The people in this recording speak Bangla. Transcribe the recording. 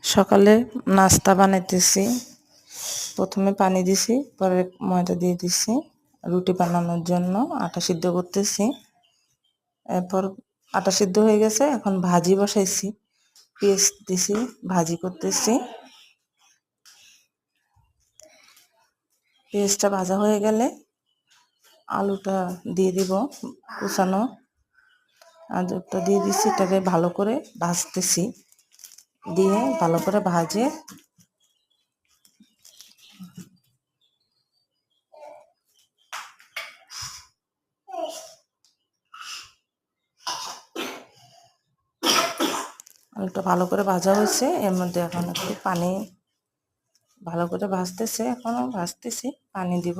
সকালে নাস্তা বানাইতেছি। প্রথমে পানি দিছি, পরে ময়দা দিয়ে দিছি রুটি বানানোর জন্য। আটা সিদ্ধ করতেছি। এরপর আটা সিদ্ধ হয়ে গেছে, এখন ভাজি বসাইছি। পেঁয়াজ দিছি, ভাজি করতেছি। পেঁয়াজটা ভাজা হয়ে গেলে আলুটা দিয়ে দিব, কুচানো আলুটা দিয়ে দিছি। এটাকে ভালো করে ভাজতেছি, দিয়ে ভালো করে ভাজে আলুটা ভালো করে ভাজা হয়েছে। এর মধ্যে এখন একটু পানি, ভালো করে ভাজতেছে, এখনো ভাজতেছি, পানি দিব।